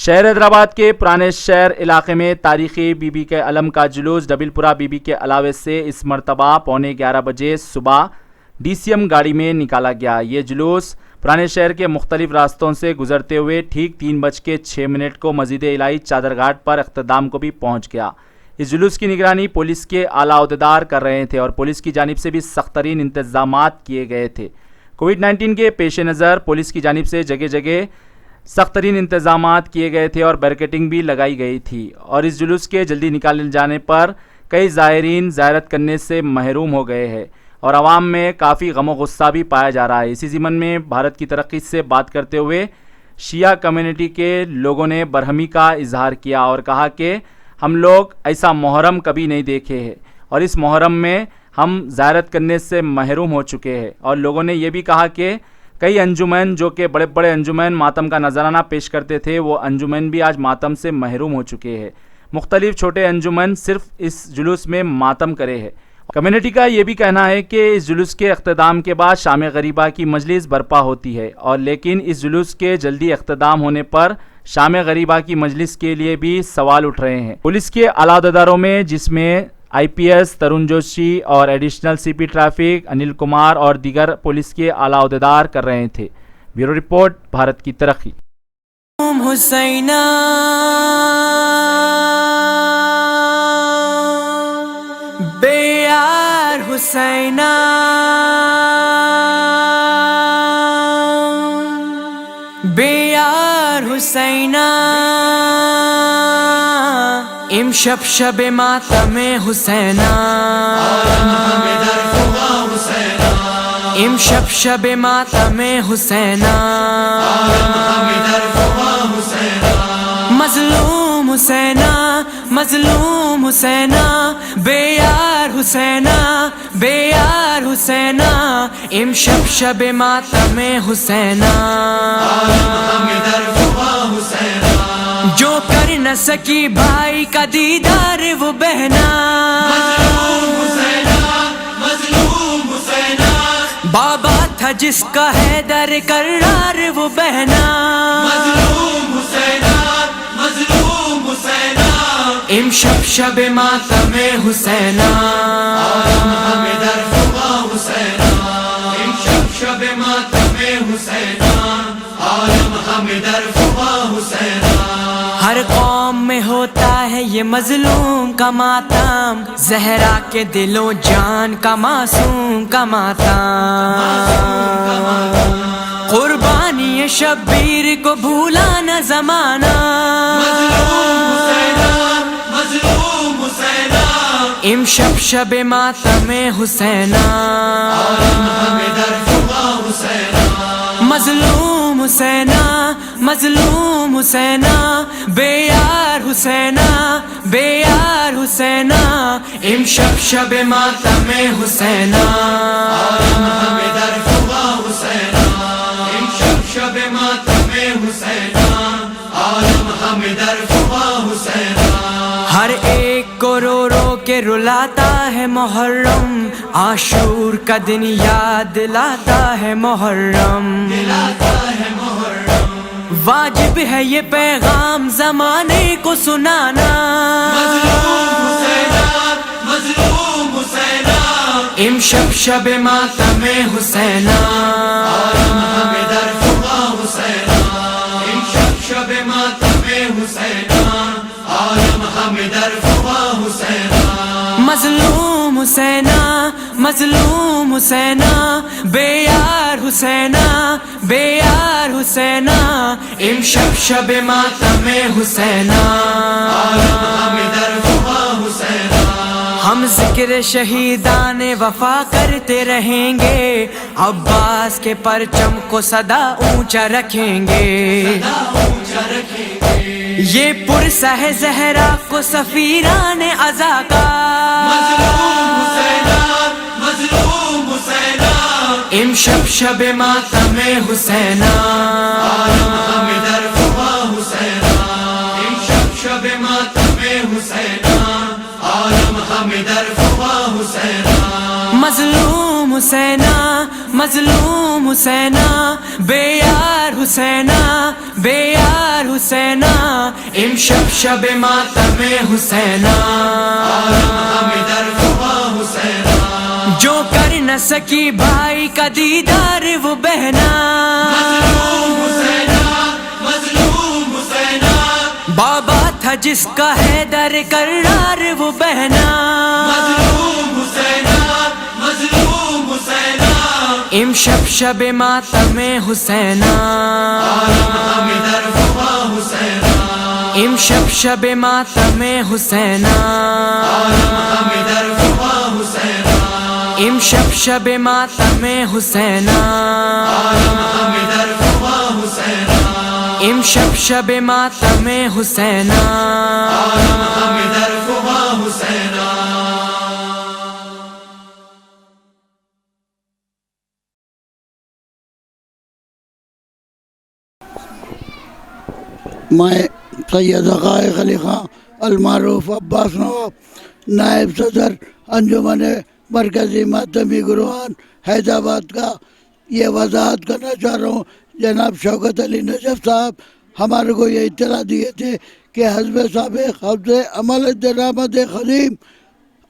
شہر حیدرآباد کے پرانے شہر علاقے میں تاریخی بی بی کے علم کا جلوس ڈبل پورہ بی بی کے علاوے سے اس مرتبہ 11:15 بجے صبح ڈی سی ایم گاڑی میں نکالا گیا۔ یہ جلوس پرانے شہر کے مختلف راستوں سے گزرتے ہوئے ٹھیک 3:06 کو مسجد الہی چادر گھاٹ پر اختتام کو بھی پہنچ گیا۔ اس جلوس کی نگرانی پولیس کے اعلیٰ عہدیدار کر رہے تھے اور پولیس کی جانب سے بھی سخت ترین انتظامات کیے گئے تھے۔ کووڈ-19 کے پیش نظر پولیس کی جانب سے جگہ جگہ سخت ترین انتظامات کیے گئے تھے اور بیریکیڈنگ بھی لگائی گئی تھی، اور اس جلوس کے جلدی نکالے جانے پر کئی زائرین زیارت کرنے سے محروم ہو گئے ہیں اور عوام میں کافی غم و غصہ بھی پایا جا رہا ہے۔ اسی ضمن میں بھارت کی ترقی سے بات کرتے ہوئے شیعہ کمیونٹی کے لوگوں نے برہمی کا اظہار کیا اور کہا کہ ہم لوگ ایسا محرم کبھی نہیں دیکھے ہیں اور اس محرم میں ہم زیارت کرنے سے محروم ہو چکے ہیں، اور لوگوں نے یہ بھی کہا کہ کئی انجمن جو کہ بڑے بڑے انجمن ماتم کا نذرانہ پیش کرتے تھے، وہ انجمن بھی آج ماتم سے محروم ہو چکے ہیں۔ مختلف چھوٹے انجمن صرف اس جلوس میں ماتم کرے ہیں۔ کمیونٹی کا یہ بھی کہنا ہے کہ اس جلوس کے اختتام کے بعد شام غریبہ کی مجلس برپا ہوتی ہے، اور لیکن اس جلوس کے جلدی اختتام ہونے پر شام غریبہ کی مجلس کے لیے بھی سوال اٹھ رہے ہیں۔ پولیس کے اعلیٰ عہدیداروں میں جس میں آئی پی ایس ترون جوشی اور ایڈیشنل سی پی ٹریفک انل کمار اور دیگر پولیس کے اعلیٰ عہدیدار کر رہے تھے۔ بیورو رپورٹ، بھارت کی ترقی۔ حسینہ بے یار حسینہ بے یار حسینہ امشب شب ماتم حسینہ امشب شب ماتم حسینہ مظلوم حسینہ مظلوم حسینہ بے یار حسینہ بے یار حسینہ امشب شب ماتم حسینہ جو کر نہ سکی بھائی کا دیدار وہ بہنا بابا تھا جس کا حیدر کرار وہ بہنا امشب شب ماتم حسینہ امشب شب ماتم حسینہ ہر قوم میں ہوتا ہے یہ مظلوم کا ماتم، زہرا کے دلوں جان کا معصوم کا ماتم، قربانی شبیر کو بھولا نہ زمانہ، امشب شب ماتم حسینہ، مظلوم حسینہ مظلوم حسینہ بے یار حسینہ بے یار حسینہ امشب شب ماتم حسینہ، امشب شب ماتم حسینہ، ہر ایک کو رو رو کے رلاتا ہے محرم، عاشور کا دن یاد دلاتا ہے محرم، واجب ہے یہ پیغام زمانے کو سنانا، امشب شب ماتم حسینہ، امشب شب ماتم حسینہ، مظلوم حسینہ مظلوم حسینہ بے یار حسینہ بے یار حسینہ امشب شب ماتم حسینہ، ہم ذکر شہیدان وفا کرتے رہیں گے، عباس کے پرچم کو صدا اونچا رکھیں گے، یہ پرسہ ہے زہرا کو سفیران عزا کا، امشب شب ماتم حسینہ، امشب شب ماتم حسینہ، مظلوم حسینہ مظلوم حسینہ بے یار حسینہ بے یار حسینہ امشب شب ماتم حسینہ جو کر نہ سکی بھائی کا دیدار وہ بہنا بابا تھا جس کا حیدر کرار وہ بہنا امشب شب ماتم حسینہ امشب شب ماتم حسینہ امشب شب ماتم حسینہ امشب شب ماتم حسینہ میں سید حقائق علی خان المعروف عباس نواب نائب صدر انجمن مرکزی ماتمی گروہان حیدرآباد کا یہ وضاحت کرنا چاہ رہا ہوں. جناب شوکت علی نجف صاحب ہمارے کو یہ اطلاع دیے تھے کہ حزب سابق حفظ عمل درآمد خدیم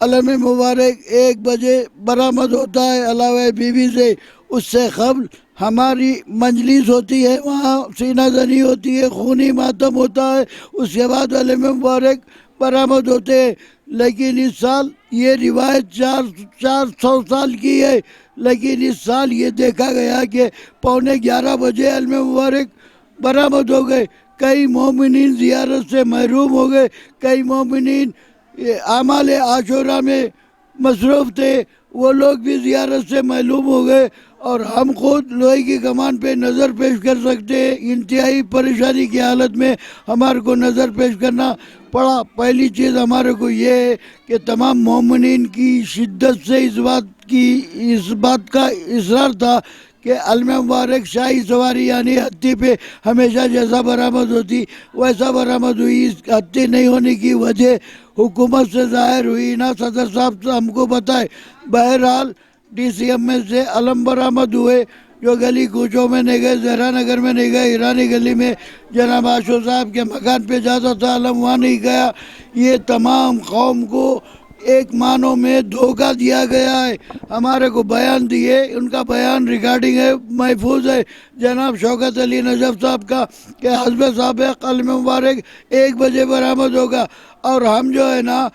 علم مبارک 1 بجے برآمد ہوتا ہے علاوہ بی بی سے. اس سے قبل ہماری مجلس ہوتی ہے، وہاں سینہ زنی ہوتی ہے، خونی ماتم ہوتا ہے، اس کے بعد علم مبارک برآمد ہوتے ہیں. لیکن اس سال یہ روایت 400 سال کی ہے، لیکن اس سال یہ دیکھا گیا کہ 11:15 بجے علم مبارک برآمد ہو گئے. کئی مومنین زیارت سے محروم ہو گئے، کئی مومنین اعمال عاشورہ میں مصروف تھے، وہ لوگ بھی زیارت سے معلوم ہو گئے. اور ہم خود لوہے کی کمان پہ نظر پیش کر سکتے ہیں. انتہائی پریشانی کی حالت میں ہمارے کو نظر پیش کرنا پڑا. پہلی چیز ہمارے کو یہ ہے کہ تمام مومنین کی شدت سے اس بات کا اصرار تھا کہ علم مبارک شاہی سواری یعنی ہتھی پہ ہمیشہ جیسا برآمد ہوتی ویسا برآمد ہوئی. اس ہتھی نہیں ہونے کی وجہ حکومت سے ظاہر ہوئی نہ صدر صاحب ہم کو بتائے. بہرحال ڈی سی ایم میں سے علم برآمد ہوئے، جو گلی کوچوں میں نہیں گئے، زہرا نگر میں نہیں گئے، ایرانی گلی میں جناب عاشور صاحب کے مکان پہ جاتا تھا علم، وہاں نہیں گیا. یہ تمام قوم کو ایک معنوں میں دھوکہ دیا گیا ہے. ہمارے کو بیان دیے، ان کا بیان ریکارڈنگ ہے، محفوظ ہے جناب شوکت علی نجف صاحب کا کہ حزب سابق علم مبارک 1 بجے برآمد ہوگا. اور ہم جو ہے نا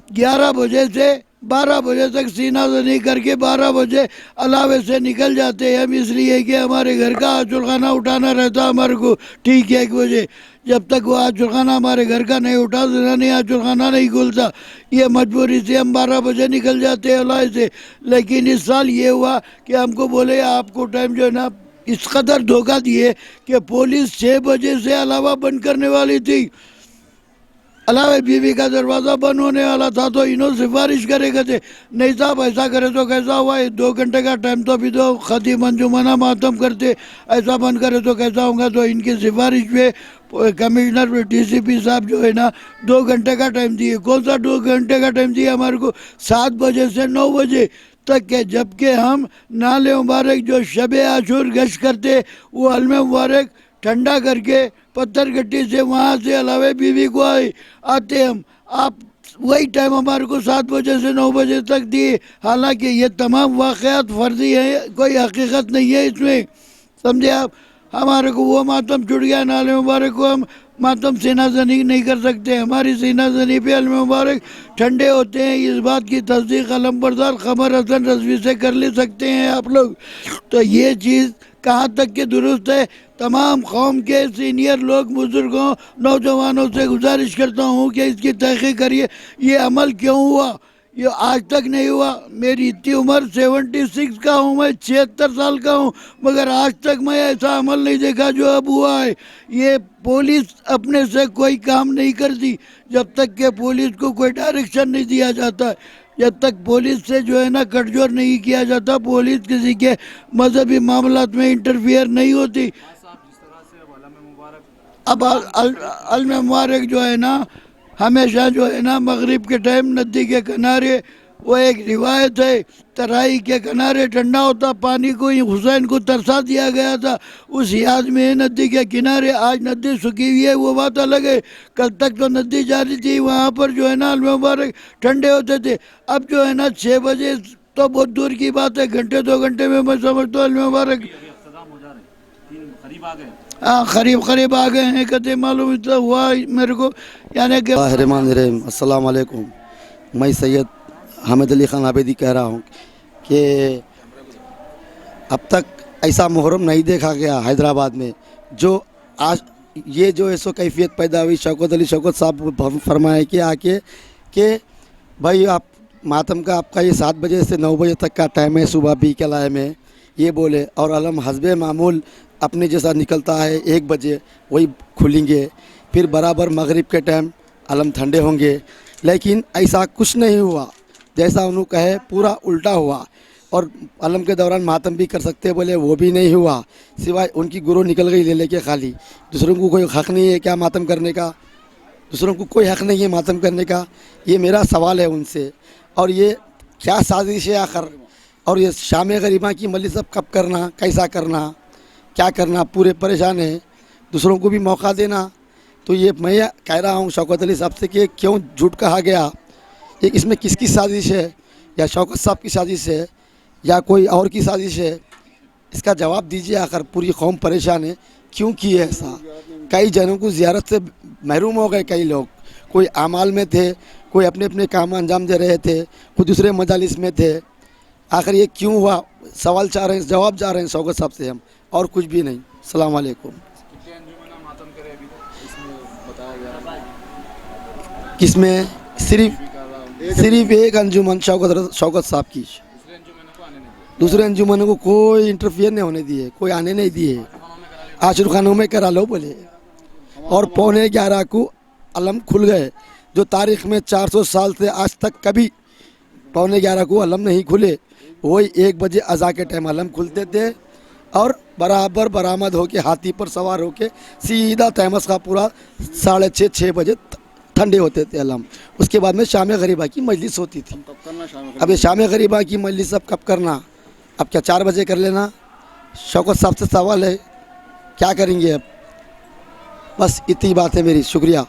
11 بجے سے 12 بجے تک سینہ زنی کر کے 12 بجے علاوے سے نکل جاتے ہیں. ہم اس لیے کہ ہمارے گھر کا حاجل خانہ اٹھانا رہتا ہمارے کو ٹھیک ہے 1 بجے. جب تک وہ حاجل خانہ ہمارے گھر کا نہیں اٹھا زنانی حاجل خانہ نہیں کھولتا، یہ مجبوری سے ہم 12 بجے نکل جاتے ہیں علاوے سے. لیکن اس سال یہ ہوا کہ ہم کو بولے آپ کو ٹائم جو ہے نا اس قدر دھوکہ دیے کہ پولیس 6 بجے سے علاوہ بند کرنے والی تھی. علاوہ بی بی کا دروازہ بند ہونے والا تھا تو انہوں سفارش کرے گا تھے نہیں صاحب ایسا کرے تو کیسا ہوا ہے، 2 گھنٹے کا ٹائم تو بھی دو، خطیب انجمنہ ماتم کرتے، ایسا بند کرے تو کیسا ہوگا. تو ان کی سفارش پہ کمشنر ڈی سی پی صاحب جو ہے نا 2 گھنٹے کا ٹائم دیے. کون سا 2 گھنٹے کا ٹائم دیا ہمارے کو؟ 7 بجے سے 9 بجے تک کے. جبکہ ہم نال مبارک جو شب عاشور گشت کرتے وہ علم مبارک ٹھنڈا کر کے پتھر گٹی سے وہاں سے علاوہ بی بی کو آتے ہم. آپ وہی ٹائم ہمارے کو 7 بجے سے 9 بجے تک دیے. حالانکہ یہ تمام واقعات فرضی ہیں، کوئی حقیقت نہیں ہے اس میں، سمجھے آپ. ہمارے کو وہ ماتم چھوٹ گیا، نال مبارک کو ہم ماتم سینہ زنی نہیں کر سکتے. ہماری سینہ زنی پہ علم مبارک ٹھنڈے ہوتے ہیں. اس بات کی تصدیق علم بردار قمر حسن رضوی سے کر لے سکتے ہیں آپ لوگ. تو یہ چیز کہاں تک کہ درست ہے؟ تمام قوم کے سینئر لوگ بزرگوں نوجوانوں سے گزارش کرتا ہوں کہ اس کی تحقیق کریے یہ عمل کیوں ہوا. یہ آج تک نہیں ہوا. میری اتنی عمر 76 کا ہوں، میں 76 سال کا ہوں، مگر آج تک میں ایسا عمل نہیں دیکھا جو اب ہوا ہے. یہ پولیس اپنے سے کوئی کام نہیں کرتی جب تک کہ پولیس کو کوئی ڈائریکشن نہیں دیا جاتا، جب تک پولیس سے جو ہے نا کٹ جوڑ نہیں کیا جاتا، پولیس کسی کے مذہبی معاملات میں انٹرفیئر نہیں ہوتی. اب علم مبارک جو ہے نا ہمیشہ جو ہے نا مغرب کے ٹائم ندی کے کنارے وہ ایک روایت ہے ترائی کے کنارے ٹھنڈا ہوتا پانی کو ہی حسین کو ترسا دیا گیا تھا، اس یاد میں ہے ندی کے کنارے. آج ندی سکی ہوئی ہے وہ بات الگ ہے، کل تک تو ندی جاری تھی، وہاں پر جو ہے نا المبارک ٹھنڈے ہوتے تھے. اب جو ہے نا 6 بجے تو بہت دور کی بات ہے، گھنٹے 2 گھنٹے میں سمجھتا ہوں المبارک ہاں قریب آ گئے ہیں. کہتے معلوم اتنا ہوا میرے کو یعنی کہ الرحمن الرحیم. السلام علیکم. میں سید حامد علی خان عابدی کہہ رہا ہوں کہ اب تک ایسا محرم نہیں دیکھا گیا حیدرآباد میں جو آج یہ جو ہے سو کیفیت پیدا ہوئی. شوکت علی شوکت صاحب فرمائے کہ آ کے کہ بھائی آپ ماتم کا آپ کا یہ 7 بجے سے 9 بجے تک کا ٹائم ہے صبح بی کے لائے میں یہ بولے، اور علم حسب معمول اپنے جیسا نکلتا ہے 1 بجے وہی کھلیں گے، پھر برابر مغرب کے ٹائم علم ٹھنڈے ہوں گے. لیکن ایسا کچھ نہیں ہوا جیسا انہوں کہے، پورا الٹا ہوا. اور علم کے دوران ماتم بھی کر سکتے بولے، وہ بھی نہیں ہوا، سوائے ان کی گرو نکل گئی لے کے خالی. دوسروں کو کوئی حق نہیں ہے کیا ماتم کرنے کا؟ دوسروں کو کوئی حق نہیں ہے ماتم کرنے کا. یہ میرا سوال ہے ان سے. اور یہ کیا سازش ہے آخر؟ اور یہ شام غریباں کی مجلس اب کب کرنا، کیسا کرنا، کیا کرنا؟ پورے پریشان ہیں. دوسروں کو بھی موقع دینا. تو یہ میں کہہ رہا ہوں شوکت علی صاحب سے کہ کیوں جھوٹ کہا گیا؟ ایک اس میں کس کی سازش ہے؟ یا شوکت صاحب کی سازش ہے یا کوئی اور کی سازش ہے؟ اس کا جواب دیجیے. آخر پوری قوم پریشان ہے، کیوں کی ہے ایسا؟ کئی جنوں کو زیارت سے محروم ہو گئے، کئی لوگ کوئی اعمال میں تھے، کوئی اپنے اپنے کام انجام دے رہے تھے، کوئی دوسرے مجالس میں تھے. آخر یہ کیوں ہوا؟ سوال چاہ رہے ہیں، جواب چاہ رہے ہیں شوکت صاحب سے ہم، اور کچھ بھی نہیں. السلام علیکم. کس میں؟ صرف ایک انجمن شوکت صاحب کی. دوسرے انجمنوں کو کوئی انٹرفیئر نہیں ہونے دیے، کوئی آنے نہیں دیے. عاشر خانوں میں کرا لو بولے. اور 11:15 کو علم کھل گئے، جو تاریخ میں 400 سال سے آج تک کبھی 11:15 کو علم نہیں کھلے. وہی 1 بجے اذان کے ٹائم علم کھلتے تھے، اور برابر برآمد ہو کے ہاتھی پر سوار ہو کے سیدھا تیمس کا پورا 6:30 بجے ٹھنڈے ہوتے تھے علم. اس کے بعد میں شام غریبہ کی مجلس ہوتی تھی. اب یہ شام غریبہ کی مجلس اب کب کرنا؟ اب کیا 4 بجے کر لینا؟ شوکت صاحب سے سوال ہے، کیا کریں گے اب؟ بس اتنی بات ہے میری. شکریہ.